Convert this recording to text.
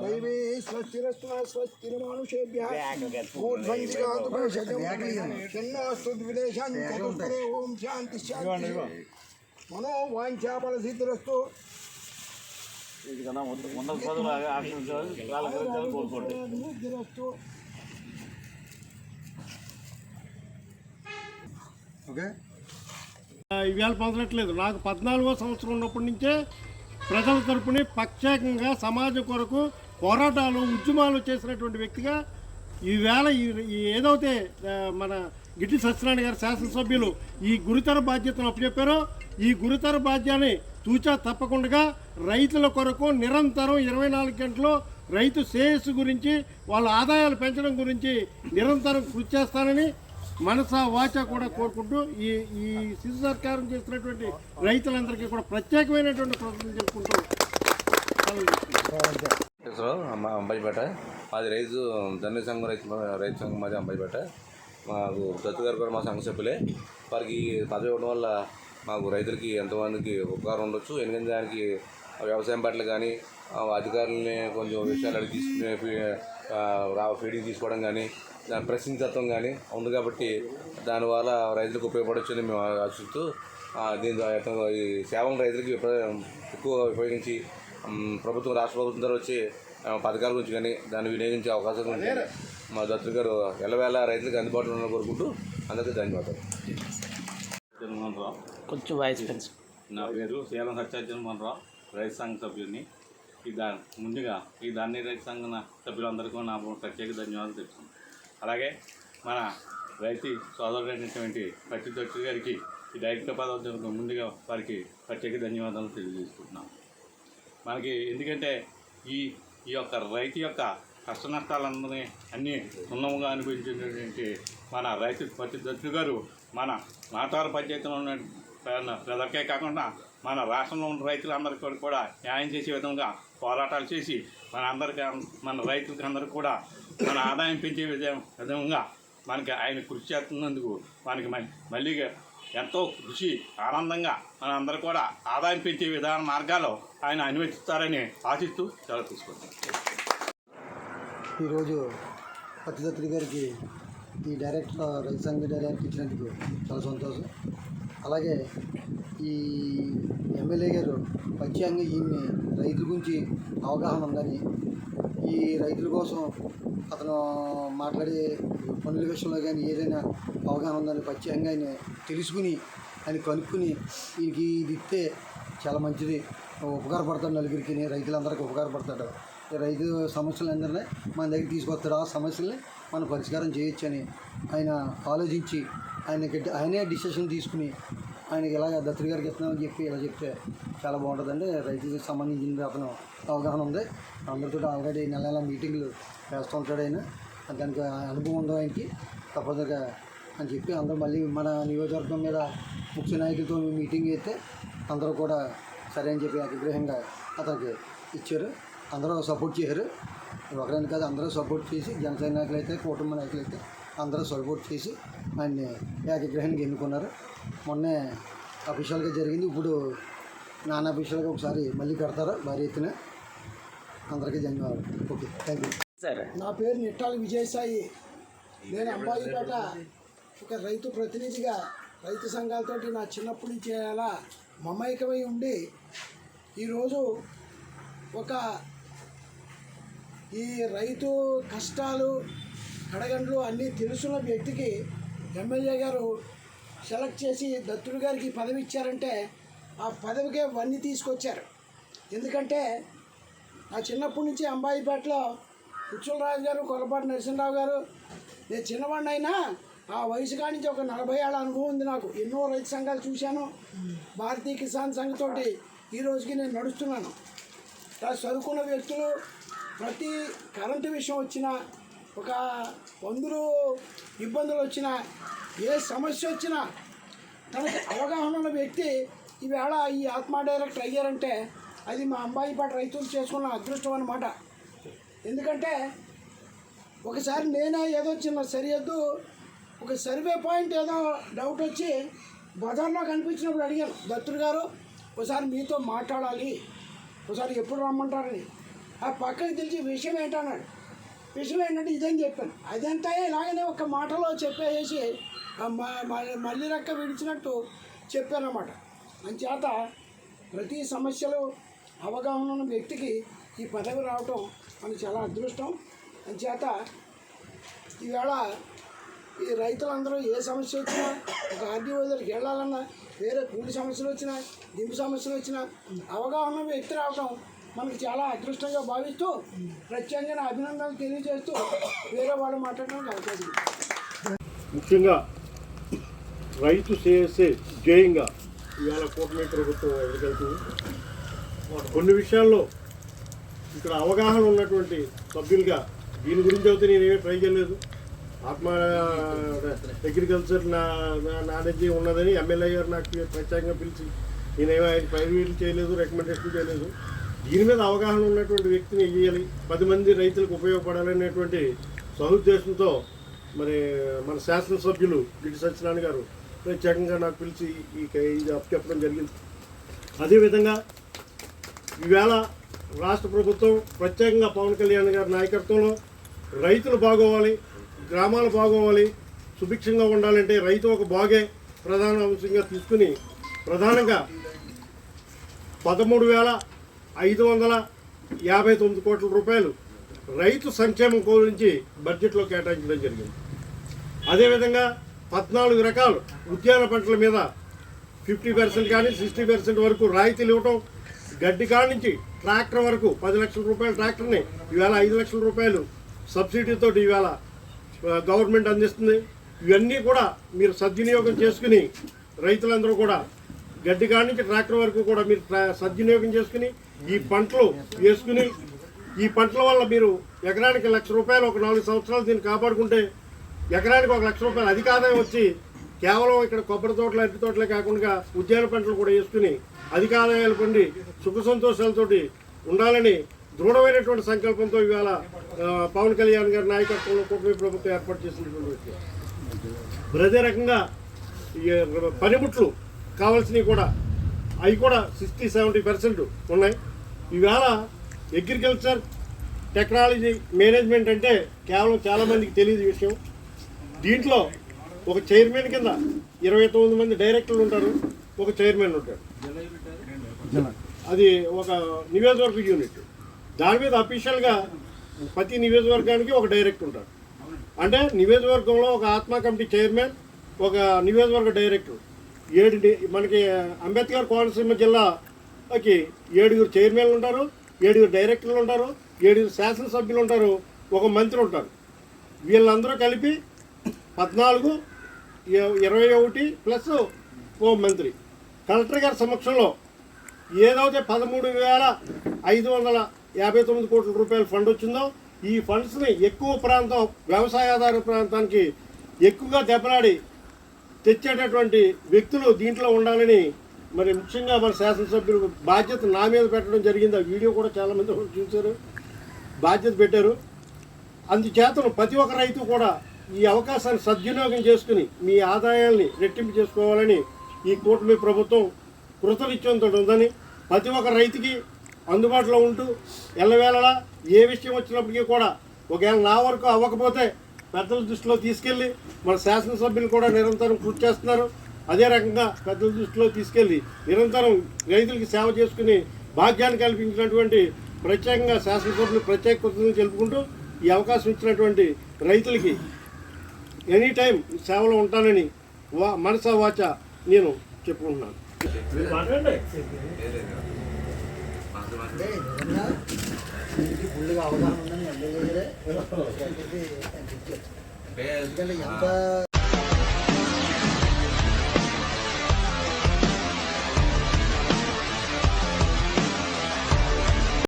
दैवी स्वस्तिरस्तु स्वस्तिर्मानुषेभ्यः ओम शांति शांति मनोवांछाफलसिद्धिरस्तु ఇవాళ పొందట్లేదు. నాకు 14వ సంవత్సరం ఉన్నప్పటి నుంచే ప్రజల తరపుని ప్రత్యేకంగా సమాజం కొరకు పోరాటాలు ఉద్యమాలు చేసినటువంటి వ్యక్తిగా ఈవేళ ఏదైతే మన గిట్టి సత్యనారాయణ గారు శాసనసభ్యులు ఈ గురుతర బాధ్యతను అప్పచెప్పారో ఈ గురుతర బాధ్యాన్ని తూచా తప్పకుండా రైతుల కొరకు నిరంతరం 24 గంటలు రైతు శ్రేయస్సు గురించి వాళ్ళ ఆదాయాలు పెంచడం గురించి నిరంతరం కృషి చేస్తానని మనసా వాచ కూడా కోరుకుంటూ ఈ శిశు సర్కారం చేస్తున్నటువంటి రైతులందరికీ కూడా ప్రత్యేకమైనటువంటి కృతజ్ఞతలు చెప్పుకుంటూ అంబాయిపేట మాది రైతు ధన్య సంఘం రైతు సంఘం మాది అంబాయిపేట. మాకు దత్తు గారు కూడా మా సంఘ సభ్యులే. వారికి పదవి ఇవ్వడం వల్ల మాకు రైతులకి ఎంతమందికి ఉపకారం ఉండొచ్చు. ఎందుకంటే దానికి వ్యవసాయం పట్ల కానీ అధికారులని కొంచెం విషయాలు అడిగి తీసుకునే ఫీడింగ్ తీసుకోవడం కానీ దాని ప్రశ్నించత్వం కానీ ఉంది కాబట్టి దానివల్ల రైతులకు ఉపయోగపడవచ్చని మేము ఆశిస్తూ దీని ఈ సేవలను రైతులకి ఎక్కువ ఉపయోగించి ప్రభుత్వం రాష్ట్ర ప్రభుత్వం ద్వారా వచ్చే పథకాల గురించి కానీ దాన్ని వినియోగించే అవకాశం ఉంది. మా దత్తు గారు ఎల్లవేళ రైతులకు అందుబాటులో ఉన్న కోరుకుంటూ అందరికీ ధన్యవాదాలు. కొంచెం వాయిస్ పెంచు. నా పేరు సేలం సత్యాజన్మోహనరావు, రైతు సంఘ సభ్యుని. ముందుగా ఈ ధాన్య రైతు సంఘ సభ్యులందరికీ నా ప్రత్యేక ధన్యవాదాలు తెలుసుకున్నాను. అలాగే మన రైతు సోదరుడైనటువంటి పత్తి దత్తు గారికి ఈ డైరెక్టర్ పదవి ముందుగా వారికి ప్రత్యేక ధన్యవాదాలు తెలియజేసుకుంటున్నాం. మనకి ఎందుకంటే ఈ యొక్క రైతు యొక్క కష్ట నష్టాలందరినీ అన్నీ సున్నముగా అనిపించినటువంటి మన రైతు పత్తి దత్తు గారు మన మాతారు పంచాయతీలో ఉన్న ప్రజలకే కాకుండా మన రాష్ట్రంలో ఉన్న రైతులందరికీ కూడా న్యాయం చేసే విధంగా పోరాటాలు చేసి మన రైతులకి అందరికీ కూడా మన ఆదాయం పెంచే విధంగా మనకి ఆయన కృషి చేస్తున్నందుకు మనకి మళ్ళీ ఎంతో కృషి ఆనందంగా మన అందరూ కూడా ఆదాయం పెంచే విధాన మార్గాలు ఆయన అన్వేషిస్తారని ఆశిస్తూ సెలవు తీసుకుంటాం. ఈరోజు పత్తి దత్తు గారికి ఈ డైరెక్టర్ రైతు సంఘ డైరెక్టర్ ఇచ్చినందుకు చాలా సంతోషం. అలాగే ఈ ఎమ్మెల్యే గారు ప్రత్యేకంగా ఈయన్ని రైతుల గురించి అవగాహన ఉందని ఈ రైతుల కోసం అతను మాట్లాడే పనుల విషయంలో కానీ ఏదైనా అవగాహన ఉందని ప్రత్యేకంగా ఆయన తెలుసుకుని ఆయన కనుక్కుని ఈయనకి ఇది ఇస్తే చాలా మంచిది, ఉపకారపడతాడు, నలుగురికి రైతులందరికీ ఉపకారపడతాడు, రైతు సమస్యలందరినీ మన దగ్గర తీసుకొస్తాడు, ఆ సమస్యల్ని మనం పరిష్కారం చేయొచ్చని ఆయన ఆలోచించి ఆయనే డిసిషన్ తీసుకుని ఆయనకి ఇలాగ దత్తు గారికి ఇస్తున్నామని చెప్పి ఇలా చెప్తే చాలా బాగుంటుందండి. రైతులకు సంబంధించిన అతను అవగాహన ఉంది. అందరితో ఆల్రెడీ నెల మీటింగ్లు వేస్తూ ఉంటాడు ఆయన. దానికి అనుభవం ఉందో ఆయనకి తప్పనిసరిగా అని చెప్పి అందరూ మళ్ళీ మన నియోజకవర్గం మీద ముఖ్య నాయకులతో మీటింగ్ అయితే అందరూ కూడా సరే అని చెప్పి అభిప్రాయంగా అతనికి ఇచ్చారు. అందరూ సపోర్ట్ చేశారు. ఒకరైనా కాదు, అందరూ సపోర్ట్ చేసి జనసేన నాయకులు అయితే కుటుంబ నాయకులు అయితే అందరూ సపోర్ట్ చేసి ఆయన్ని ఏకగ్రహానికి ఎన్నుకున్నారు. మొన్నే అఫీషియల్గా జరిగింది. ఇప్పుడు నాన్ అఫీషియల్గా ఒకసారి మళ్ళీ పెడతారు భారీ ఎత్తున. అందరికీ ధన్యవాదాలు. Okay, thank you. సరే, నా పేరు నిట్టాల విజయసాయి. నేను అంబాజీపేట ఒక రైతు ప్రతినిధిగా రైతు సంఘాలతోటి నా చిన్నప్పటి నుంచి అలా మమైకమై ఉండి ఈరోజు ఒక ఈ రైతు కష్టాలు కడగండ్లు అన్నీ తెలుసున్న వ్యక్తికి ఎమ్మెల్యే గారు సెలెక్ట్ చేసి దత్తుడు గారికి పదవి ఇచ్చారంటే ఆ పదవికే వన్నీ తీసుకొచ్చారు. ఎందుకంటే నా చిన్నప్పటి నుంచి అంబాజీపేటలో కుచ్చులరాజు గారు, కొలపాటి నరసింహరావు గారు, నేను చిన్నవాడిని అయినా ఆ వయసు కాడి నుంచి ఒక 40 ఏళ్ళ అనుభవం ఉంది నాకు. ఎన్నో రైతు సంఘాలు చూశాను. భారతీయ కిసాన్ సంఘతోటి ఈ రోజుకి నేను నడుస్తున్నాను. చదువుకున్న వ్యక్తులు ప్రతి కరెంటు విషయం వచ్చినా, ఒక 100 ఇబ్బందులు వచ్చినా, ఏ సమస్య వచ్చినా తనకి అవగాహన ఉన్న వ్యక్తి ఈవేళ ఈ ఆత్మ డైరెక్టర్ అయ్యారంటే అది మా అంబాజీపేట రైతులు చేసుకున్న అదృష్టం అన్నమాట. ఎందుకంటే ఒకసారి నేనే ఏదో చిన్న సరిహద్దు ఒక సర్వే పాయింట్ ఏదో డౌట్ వచ్చి బజార్లో కనిపించినప్పుడు అడిగాను, దత్తుడు గారు ఒకసారి మీతో మాట్లాడాలి, ఒకసారి ఎప్పుడు రమ్మంటారని ఆ పక్కకి తెలిసి విషయం ఏంటన్నాడు. విషయం ఏంటంటే ఇదని చెప్పాను. అదంతా ఇలాగనే ఒక మాటలో చెప్పేసి మళ్ళీ రెక్క విడిచినట్టు చెప్పానన్నమాట. అంచేత ప్రతి సమస్యలు అవగాహన ఉన్న వ్యక్తికి ఈ పదవి రావటం మనకి చాలా అదృష్టం. అంచేత ఈవేళ ఈ రైతులందరూ ఏ సమస్య వచ్చినా ఒక ఆర్డీఓ దగ్గరికి వెళ్ళాలన్నా, వేరే కూలి సమస్యలు వచ్చినా, దింపు సమస్యలు వచ్చినా అవగాహన వ్యక్తి రావడం మనకి చాలా అదృష్టంగా భావిస్తూ ప్రత్యేకంగా అభినందనలు తెలియజేస్తూ వేరే వాళ్ళు మాట్లాడడానికి అవకాశం. ముఖ్యంగా రైతు చేసే ధ్యేయంగా ఇవాళ కూటమి ప్రభుత్వం ఎదుర్కొంటుంది. కొన్ని విషయాల్లో ఇక్కడ అవగాహన ఉన్నటువంటి సభ్యులుగా దీని గురించి అయితే నేనేమీ ట్రై చేయలేదు. ఆత్మ అగ్రికల్చర్ నాలెడ్జ్ ఉన్నదని ఎమ్మెల్యే గారు నాకు ప్రత్యేకంగా పిలిచి నేనేమో ఆయన ప్రైవేట్ చేయలేదు, రికమెండేషన్ చేయలేదు. దీని మీద అవగాహన ఉన్నటువంటి వ్యక్తిని ఇవ్వాలి, 10 మంది రైతులకు ఉపయోగపడాలనేటువంటి సదుద్దేశంతో మరి మన శాసనసభ్యులు గిడ్డి సత్యనారాయణ గారు ప్రత్యేకంగా నాకు పిలిచి ఇది అప్పచెప్పడం జరిగింది. అదేవిధంగా ఈవేళ రాష్ట్ర ప్రభుత్వం ప్రత్యేకంగా పవన్ కళ్యాణ్ గారి నాయకత్వంలో రైతులు బాగోవాలి, గ్రామాలు బాగోవాలి, సుభిక్షంగా ఉండాలంటే రైతు ఒక బాగే ప్రధాన అంశంగా తీసుకుని ప్రధానంగా 13,559 కోట్ల రూపాయలు రైతు సంక్షేమం గురించి బడ్జెట్లో కేటాయించడం జరిగింది. అదేవిధంగా 14 రకాల ఉద్యాన పంటల మీద 50% కానీ 60% వరకు రాయితీలు ఇవ్వటం, గడ్డి కాడి నుంచి ట్రాక్టర్ వరకు 10 లక్షల రూపాయల ట్రాక్టర్ని ఈవేళ 5 లక్షల రూపాయలు సబ్సిడీతో ఈవేళ గవర్నమెంట్ అందిస్తుంది. ఇవన్నీ కూడా మీరు సద్వినియోగం చేసుకుని రైతులందరూ కూడా గడ్డి కాడి నుంచి ట్రాక్టర్ వరకు కూడా మీరు సద్వినియోగం చేసుకుని ఈ పంటలు వేసుకుని ఈ పంటల వల్ల మీరు ఎకరానికి 1 లక్ష రూపాయలు ఒక 4 సంవత్సరాలు దీన్ని కాపాడుకుంటే ఎకరానికి 1 లక్ష రూపాయలు అధిక ఆదాయం వచ్చి కేవలం ఇక్కడ కొబ్బరి తోటలు, అరటి తోటలే కాకుండా ఉద్యాన పంటలు కూడా వేసుకుని అధిక ఆదాయాలు పొంది సుఖ సంతోషాలతోటి ఉండాలని దృఢమైనటువంటి సంకల్పంతో ఇవాళ పవన్ కళ్యాణ్ గారి నాయకత్వంలో కూటమి ప్రభుత్వం ఏర్పాటు చేసినటువంటి వ్యక్తి. అదే రకంగా పనిముట్లు కావాల్సినవి కూడా అవి కూడా 60-70% ఉన్నాయి. ఈవేళ అగ్రికల్చర్ టెక్నాలజీ మేనేజ్మెంట్ అంటే కేవలం చాలామందికి తెలియదు విషయం. దీంట్లో ఒక చైర్మన్ కింద 29 మంది డైరెక్టర్లు ఉంటారు, ఒక చైర్మన్ ఉంటాడు. అది ఒక నియోజకవర్గ యూనిట్. దాని మీద అఫీషియల్గా ప్రతి నియోజకవర్గానికి ఒక డైరెక్టర్ ఉంటారు. అంటే నియోజకవర్గంలో ఒక ఆత్మ కమిటీ చైర్మన్, ఒక నియోజకవర్గ డైరెక్టర్. మనకి అంబేద్కర్ కోనసీమ జిల్లాకి 7 చైర్మన్లు ఉంటారు, 7 డైరెక్టర్లు ఉంటారు, 7 శాసనసభ్యులు ఉంటారు, ఒక మంత్రి ఉంటారు. వీళ్ళందరూ కలిపి 14, 21 ప్లస్ ఓ మంత్రి. కలెక్టర్ గారి సమక్షంలో ఏదైతే 13,559 కోట్ల రూపాయల ఫండ్ వచ్చిందో ఈ ఫండ్స్ని ఎక్కువ ప్రాంతం వ్యవసాయాధార ప్రాంతానికి ఎక్కువగా దెబ్బలాడి తెచ్చేటటువంటి వ్యక్తులు దీంట్లో ఉండాలని మరి ముఖ్యంగా మన శాసనసభ్యులు బాధ్యత నా మీద పెట్టడం జరిగింది. ఆ వీడియో కూడా చాలామంది చూశారు, బాధ్యత పెట్టారు. అందుచేతను ప్రతి ఒక్క రైతు కూడా ఈ అవకాశాన్ని సద్వినియోగం చేసుకుని మీ ఆదాయాల్ని రెట్టింపు చేసుకోవాలని ఈ కూటమి ప్రభుత్వం కృతనిశ్చయంతో ఉందని ప్రతి ఒక్క రైతుకి అందుబాటులో ఉంటూ ఎల్లవేళలా ఏ విషయం వచ్చినప్పటికీ కూడా ఒకవేళ నా వరకు అవ్వకపోతే పెద్దల దృష్టిలో తీసుకెళ్ళి మన శాసనసభ్యులు కూడా నిరంతరం కృషి చేస్తున్నారు. అదే రకంగా పెద్దల దృష్టిలో తీసుకెళ్ళి నిరంతరం రైతులకి సేవ చేసుకుని భాగ్యాన్ని కల్పించినటువంటి ప్రత్యేకంగా శాసనసభ్యులు ప్రత్యేక కృతజ్ఞతలు తెలుపుకుంటూ ఈ అవకాశం ఇచ్చినటువంటి రైతులకి ఎనీ టైం సేవలో ఉంటానని మనసా వాచ నేను చెప్పుకుంటున్నాను. అంటే నిజంగా దీనికి ఫుల్గా అవగాహన ఉందని ఎమ్మెల్యే ఎందుకంటే ఎంత